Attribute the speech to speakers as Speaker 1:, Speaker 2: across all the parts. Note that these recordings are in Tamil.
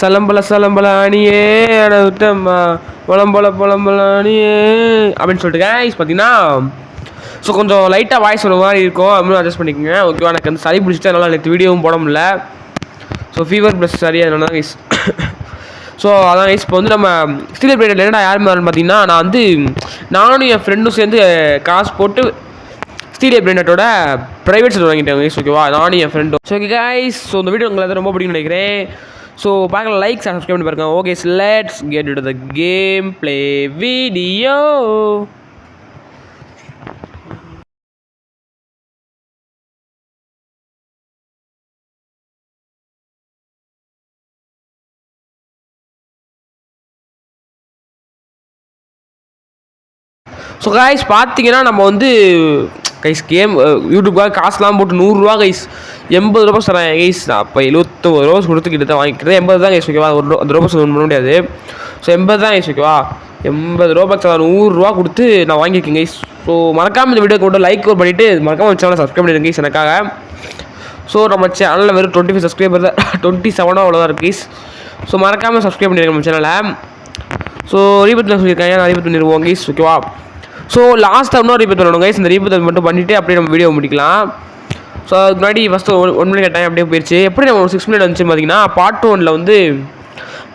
Speaker 1: சலம்பல விட்டம்மா புலம்பலானியே அப்படின்னு சொல்லிட்டு கைஸ் பார்த்தீங்கன்னா ஸோ கொஞ்சம் லைட்டாக வாய்ஸ் ஒரு மாதிரி இருக்கும் அப்படின்னு அட்ஜஸ்ட் பண்ணிக்கோங்க. ஓகேவா, எனக்கு வந்து சளி பிடிச்சிட்டு அதனால் எனக்கு வீடியோவும் போட முடியல. ஸோ ஃபீவர் ப்ளஸ் சரி அதனால தான் கைஸ். ஸோ அதான் கைஸ் இப்போ வந்து நம்ம ஸ்டீல் பிளேட் என்னடா யார் மாதிரி பார்த்தீங்கன்னா நான் வந்து நானும் என் ஃப்ரெண்டும் சேர்ந்து காசு போட்டு ஸ்டீல் பிளேட்டோட ப்ரைவேட் செட் வாங்கிட்டேன் கைஸ். ஓகேவா, நானும் என் ஃப்ரெண்டும். ஸோ ஓகே கைஸ், ஸோ இந்த வீடியோ உங்களுக்கு ரொம்ப பிடிக்கும்னு நினைக்கிறேன். ஸோ பார்க்கலாம், லைக் சப்ஸ்கிரைப் பண்ணி பாருங்க. Okay, let's get to the game play video. So guys பார்த்தீங்கன்னா நம்ம வந்து கைஸ் கேம் யூடியூப்காக காசுலாம் போட்டு 100 ரூபா கைஸ் 80 ரூபா தரேன் கைஸ். நான் அப்போ 71 ரூபா கொடுத்து கிட்ட வாங்கிக்கிறேன். 80 தான் கைஸ். ஓகேவா, அந்த ரூபா ஒன்றும் பண்ண முடியாது. ஸோ 80 தான் கைஸ். ஓகேவா, 80 ரூபா 100 ரூபா கொடுத்து நான் வாங்கியிருக்கேன் கைஸ். ஸோ மறக்காமல் இந்த வீடியோ கொண்டு லைக் பண்ணிவிட்டு மறக்காமல் சேனலை சப்ஸ்கிரைப் பண்ணிடுங்க கைஸ் எனக்காக. ஸோ நம்ம சேனலில் வெறும் 25 சப்ஸ்கிரைபர் தான், 27 அவ்வளோதான் இருக்குது கைஸ். ஸோ மறக்காமல் சப்ஸ்கிரைப் பண்ணிடுங்க நம்ம சேனலை. ஸோ ரீபத்தில் சொல்லியிருக்காங்க, நான் ரீபத் பண்ணிடுவோம் கைஸ். ஓகேவா, ஸோ லாஸ்ட்டாக இன்னும் ரீபத் பண்ணணும் கைஸ். இந்த ரீபத்தை மட்டும் பண்ணிவிட்டு அப்படியே நம்ம வீடியோ முடிக்கலாம். ஸோ அதுக்கு முன்னாடி ஃபஸ்ட்டு 1 மினிட் கேட்டேன், அப்படியே போயிடுச்சு. எப்படி நம்ம 6 மினிட் வந்துச்சு பார்த்தீங்கன்னா பார்ட் 1 வந்து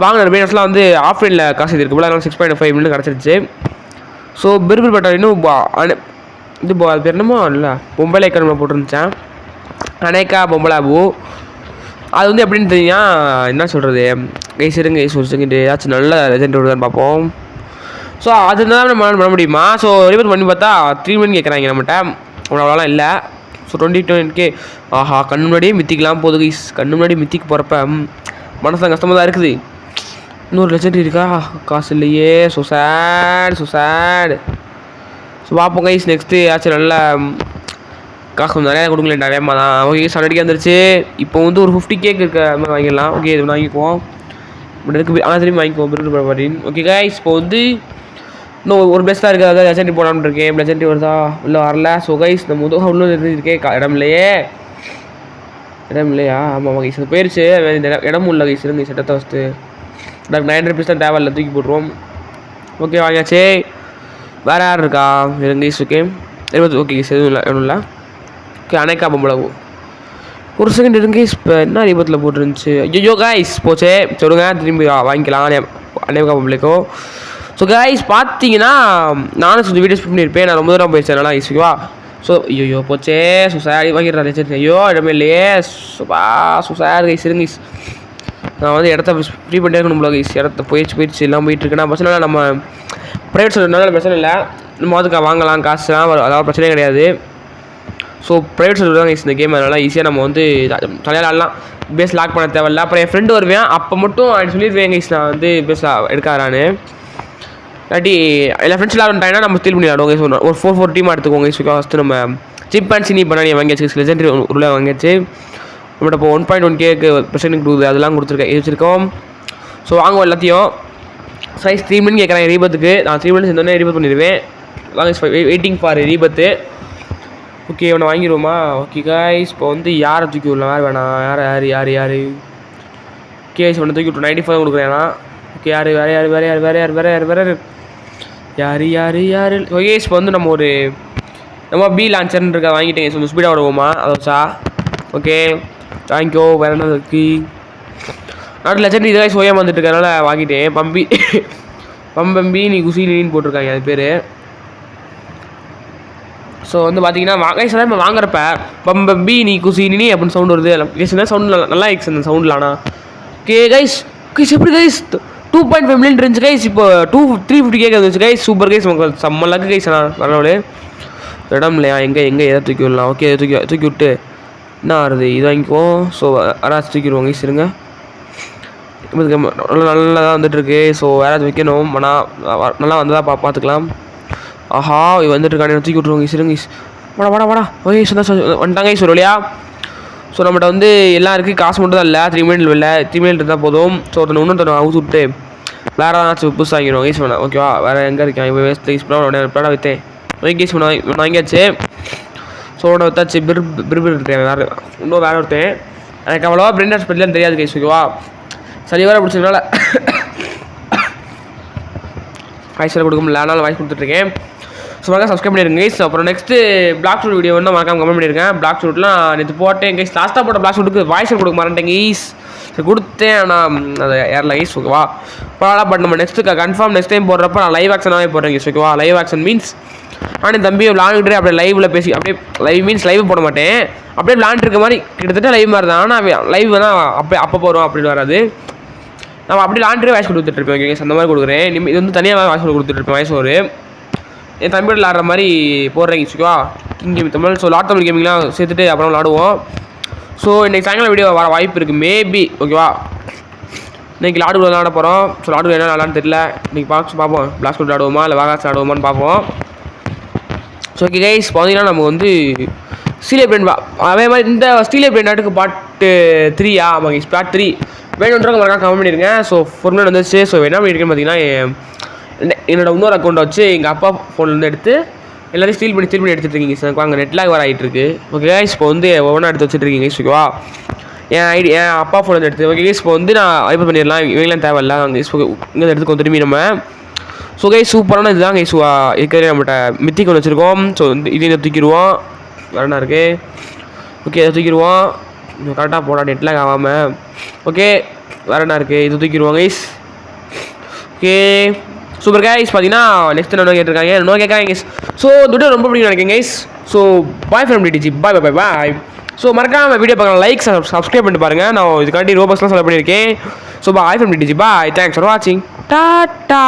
Speaker 1: வாங்கின ரிமைனர்ஸ்லாம் வந்து ஆஃப்லைனில் காசு இருக்கு போல, அதனால் 6.5 மினிட் கிடச்சிருச்சு. ஸோ பிர்பிள் பட்டர் இன்னும் இது அது பேர் என்னமோ இல்லை பொம்பளை ஐக்கன் போட்டுருந்துச்சேன், அனேக்கா பொம்பளாபு. அது வந்து எப்படின்னு தெரியுமா, என்ன சொல்கிறது கைஸ் இருங்க கைஸ் ஒரு செகண்ட், ஏதாச்சும் நல்ல ரெஜெண்ட் வருதான்னு பார்ப்போம். ஸோ அதுதான் நம்ம பண்ண முடியுமா. ஸோ ரிவர்ட் பண்ணி பார்த்தா 3 மினிட் கேட்குறாங்க நம்மகிட்ட, அவ்வளோலாம் இல்லை. ஸோ 22K ஆஹா, கண்ணு முன்னாடியே மித்திக்கலாம் போகுது கைஸ். கண்ணு முன்னாடி மித்திக்கு போகிறப்ப மனசு கஷ்டமாக தான் இருக்குது. இன்னொரு லெஜெண்ட் இருக்கா, காசு இல்லையே. So sad. ஸோ பார்ப்போம் கைஸ். நெக்ஸ்ட்டு ஆச்சு நல்ல காசு கொஞ்சம் நிறையா கொடுங்களேன், நிறையமா தான். ஓகே, 100K வந்துருச்சு. இப்போ வந்து ஒரு 50K இருக்க மாதிரி வாங்கிடலாம். ஓகே, இது வாங்கிக்குவோம். பட் இதுக்கு ஆனால் திரும்பி வாங்கிக்குவோம் பிரிண்ட் அப்படின்னு. ஓகே கைஸ், இப்போ வந்து இன்னும் ஒரு பெஸ்ட்டாக இருக்குது, அதாவது லெஜெண்ட்ரி போடாமல் இருக்கேன். லெஜெண்ட்ரி வருதா இல்லை வரல. ஸோ கைஸ் நம்ம உள்ள இருக்கேன் இடம் இல்லையா. ஆமாம் கைஸ், அது போயிடுச்சு. இடமும் இல்லை கைஸ். இருங்க செட்டத்தை ஃபஸ்ட்டு எனக்கு 900 பீஸ் தான் தேவையில்லை, தூக்கி போட்டுருவோம். ஓகே வாங்கியாச்சே. வேறு யார் இருக்கா இருங்க கைஸ். ஓகே 20. ஓகே கைஸ், எதுவும் இல்லை. ஓகே, அனைக்கா பொம்பளவு ஒரு செகண்ட் இருங்க கைஸ். இப்போ என்ன ரீபத்தில் போட்டுருந்துச்சு, ஐயோ கைஸ் போச்சே. சொல்லுங்க, திரும்பி வாங்கிக்கலாம் அனைக்கா பொம்பளைக்கோ. ஸோ கைஸ் பார்த்தீங்கன்னா நானும் கொஞ்சம் வீடியோஸ் பண்ணியிருப்பேன், நான் ரொம்ப தூரம் போயிடுச்சேன் நல்லா கைஸ். ஓகேவா, ஸோ ஐயோ போச்சே. ஸோ சாரி வாங்கிடுறேன். சரி ஐயோ இடமே இல்லையே. ஸோ சார் கைஸ் இருங்க கைஸ், நான் வந்து இடத்த ஃப்ரீ பண்ணிட்டே இருக்கணும்ல கைஸ். இடத்த போயிடுச்சு எல்லாம் போயிட்டுருக்குன்னா பிரச்சனை இல்லை. நம்ம ப்ரைவேட் சொல்கிறதுனால பிரச்சனை இல்லை, நம்ம அதுக்கு வாங்கலாம் காசுலாம், அதாவது பிரச்சனையே கிடையாது. ஸோ ப்ரைவேட் சொல்கிறது தான் கைஸ் இந்த கேம், அதனால் ஈஸியாக நம்ம வந்து தலையால் ஆடலாம். பேஸ் லாக் பண்ண தேவையில்ல. அப்புறம் என் ஃப்ரெண்டு வருவேன், அப்போ மட்டும் அப்படி சொல்லிடுவேன் கைஸ் நான் வந்து பேஸ் எடுக்காதான்னு. இல்லாட்டி எல்லா ஃப்ரெண்ட்ஸ் விளாண்டாங்கன்னா நம்ம ஸ்டீல் பண்ணி விளாடுவோம் கைஸ். ஒரு 4 டீமாக எடுத்துக்கோங்க கைஸ். ஃபஸ்ட்டு நம்ம சிம்பான்சி பண்ணி வாங்கியாச்சு, லெஜெண்டரி உள்ள வாங்கியாச்சு. நம்மகிட்ட இப்போ 1.1K பிரச்சனைக்கு கொடுக்குது, அதெல்லாம் வச்சுருக்கோம். ஸோ வாங்குவோம் எல்லாத்தையும். சைஸ் 3 மினிட் கேட்குறேன் ரீபத்துக்கு. நான் 3 மினிட்ஸ் இருந்தோடனே ரீபத் பண்ணிடுவேன். வாங்க வெயிட்டிங் ஃபார் ரீபத்து. ஓகே, இவனை வாங்கிடுவோமா. ஓகே கைஸ், இப்போ வந்து யாரை தூக்கி விடலாம், யார் வேணாம், யார் கேஸ் இவனை தூக்கி விட்டு 95 கொடுக்குறேன்னா. ஓகே, யார் ஓகே. இப்போ வந்து நம்ம பி லான்ச்சர்னு இருக்கா வாங்கிட்டேங்க. கொஞ்சம் ஸ்பீடாக விடுவோமா அதை வச்சா. Okay thank you. வேறு என்ன இருக்கு நாட்டு லெஜெண்ட் இதெல்லாம் சோயாக வந்துட்டு இருக்கனால வாங்கிட்டேன். பம்பி நீ குசினின்னு போட்டிருக்காங்க அது பேர். ஸோ வந்து பார்த்தீங்கன்னா சார் நம்ம வாங்குறப்ப பம்பி நீ குசினி அப்படின்னு சவுண்ட் வருது. சவுண்ட் நல்லா இருக்கு அந்த சவுண்ட்லானா. ஓகே கைஸ் எப்படி கைஸ் 2.5 மில்லியன் இருந்துச்சு கைஸ். இப்போ 350K வந்துச்சு கைஸ். சூப்பர் கைஸ், நமக்கு செம்ம லக்கு கைஸ். நான் வரவே இடம் இல்லையா, எங்கே எதை தூக்கி விடலாம். ஓகே, தூக்கி விட்டு என்ன ஆகுது இது வாங்கிக்குவோம். ஸோ யாராச்சும் தூக்கிடுவோம் கைஸ். இருங்க, நல்லா தான் வந்துட்டுருக்கு. ஸோ யாராச்சும் வைக்கணும், ஆனால் நல்லா வந்ததா பார்த்துக்கலாம். ஆஹா, இது வந்துட்டுருக்கானே, தூக்கி விட்ருவோம் கைஸ். இருங்க கைஸ், வாடா ஓகே. வந்துட்டாங்க கைஸ் ஒரு வழியா. ஸோ நம்மகிட்ட வந்து எல்லாம் இருக்குது, காசு மட்டும் தான் இல்லை. 3 மினிட் இல்லை, 3 மினிட் இருந்தால் போதும். ஸோ இன்னொருத்தர் அவுத்து விட்டு வேறு ஏதாச்சும் புதுசாக வாங்கிடுவோம் கைஸ். வேணாம் ஓகேவா. வேறு எங்கே இருக்கேன் இப்போ வேஸ்ட் கைஸ் ப்ராடா விற்றேன். ஓகே கைஸ் வாங்கியாச்சு. ஸோ வித்தாச்சு. பிரிபிள் இருக்கேன். வேறு ஒருத்தன் எனக்கு அவ்வளோவா பிரெண்டர்ஸ் பற்றிலாம் தெரியாது கைஸ். ஓகேவா, சரி வர பிடிச்சதுனால வாய்ஸ் கொடுக்க முடியல, அதனால் வாய்ஸ் கொடுத்துட்ருக்கேன். ஸோ மறக்காம சப்ஸ்கிரைப் பண்ணிருங்க கைஸ். அப்புறம் நெக்ஸ்ட்டு பிளாக் ஷூட் வீடியோ வந்து மறக்காம கமெண்ட் பண்ணியிருக்கேன். பிளாக் ஷூட்லாம் நேற்று போட்டேன் கைஸ். லாஸ்ட்டாக போட்ட பிளாக் ஷூட்டுக்கு வாய்ஸ் கொடுக்க மாட்டேன் கைஸ். சரி கொடுத்தேன், ஆனால் அதை யாரில் கைஸ் ஓகேவா. பரவாயில்ல, பட் நம்ம நெக்ஸ்ட்டு கன்ஃபார்ம் நெக்ஸ்ட் டைம் போடுறப்ப நான் லைவ் ஆக்ஷனாகவே போடுறேன் கைஸ் ஓகேவா. லைவ் ஆக்ஷன் மீன்ஸ் ஆனால் தம்பியை விளாண்டுட்டு அப்படியே லைவில் பேசி அப்படியே லைவ் மீன்ஸ் லைவ் போட மாட்டேன், அப்படியே விளாண்டுருக்க மாதிரி கிட்டத்தட்ட லைவ் மாதிரி தான். ஆனால் லைவ் தான் அப்படியே அப்போ போகிறோம் அப்படின்னு வராது. நம்ம அப்படி லாண்ட்ரி வாய்ஸ் கொடுத்துட்ருப்பேன் ஓகே கைஸ். அந்த மாதிரி கொடுக்குறேன். இது வந்து தனியாக வாய்ஸ் கொடுத்துட்ருப்பேன். வாய்ஸ் ஒரு என் தம்பியோட விளாட்ற மாதிரி போடுறேன் ஓகேவா. King gaming Tamil. So lot Tamil கேமிங்லாம் சேர்த்துட்டு அப்புறம் விளாடுவோம். ஸோ இன்றைக்கி சாயங்காலம் வீடியோ வர வாய்ப்பு இருக்குது மேபி ஓகேவா. இன்றைக்கி லாடு விளாட போகிறோம். ஸோ லாடு என்ன விளாட்னு தெரியல. இன்றைக்கி பார்ப்போம். பிளாக் ஸ்கூல் விளாடுவோமா இல்லை வாகாஸ் விளாடுவோமான்னு பார்ப்போம். ஸோ ஓகே கைஸ், பார்த்தீங்கன்னா நம்ம வந்து ஸ்டீலியர் பிரெண்ட் அதே மாதிரி இந்த ஸ்டீலியர் பிரெண்ட் நாட்டுக்கு பார்ட் 3 ஆமாம் கைஸ், பார்ட் 3 வேணுன்றவங்க மறக்காம கமெண்ட் பண்ணிடுங்க. ஸோ 4 மினிட் வந்துச்சு. ஸோ என்ன பண்ணியிருக்கேன்னு பார்த்தீங்கன்னா என்னோட இன்னொரு அக்கௌண்ட்டை வச்சு எங்கள் அப்பா ஃபோன்லேருந்து எடுத்து எல்லாத்தையும் ஸ்டீல் பண்ணி எடுத்துகிட்டு இருக்கீங்க சார். அங்கே நெட்லாக் வர ஆகிட்டு இருக்கு ஓகே கைஸ். இப்போ வந்து ஒவ்வொன்றா எடுத்து வச்சுட்ருக்கீங்க கைஸ் ஓகேவா. என் அப்பா ஃபோன்லேருந்து எடுத்து ஓகே கைஸ். இப்போ வந்து நான் ஐபோ பண்ணிடலாம், இவங்களாம் தேவையில்ல. அங்கே இங்கே எடுத்துக்கோ திரும்பி நம்ம. ஸோ கைஸ் சூப்பரான இதுதான் கைஸ் இருக்கிறதே. நம்மகிட்ட மித்திக் ஒன்று வச்சுருக்கோம். ஸோ இதை தூக்கிடுவோம். வேறனா இருக்குது ஓகே, இதை தூக்கிடுவோம். கரெக்டாக போடா நெட்லாக் ஆகாமல். ஓகே வேறு என்ன இருக்குது, இது தூக்கிடுவோம் கைஸ். Okay super guys. பார்த்தீங்கன்னா நெக்ஸ்ட் என்ன கேட்டிருக்காங்க, என்ன கேட்காங்க கைஸ். ஸோ வீடியோ ரொம்ப பிடிக்கும் நினைக்கிறேன் guys. So bye from DDG, bye bye bye. So மறக்காம வீடியோ பார்க்கலாம், லைக் சப்ஸ்கிரைப் பண்ணிட்டு பாருங்கள். நான் இதுக்காண்டி ரோபோஸ்லாம் செலக்ட் பண்ணியிருக்கேன். So bye from DDG, bye. Thanks for வாட்சிங். டாட்டா.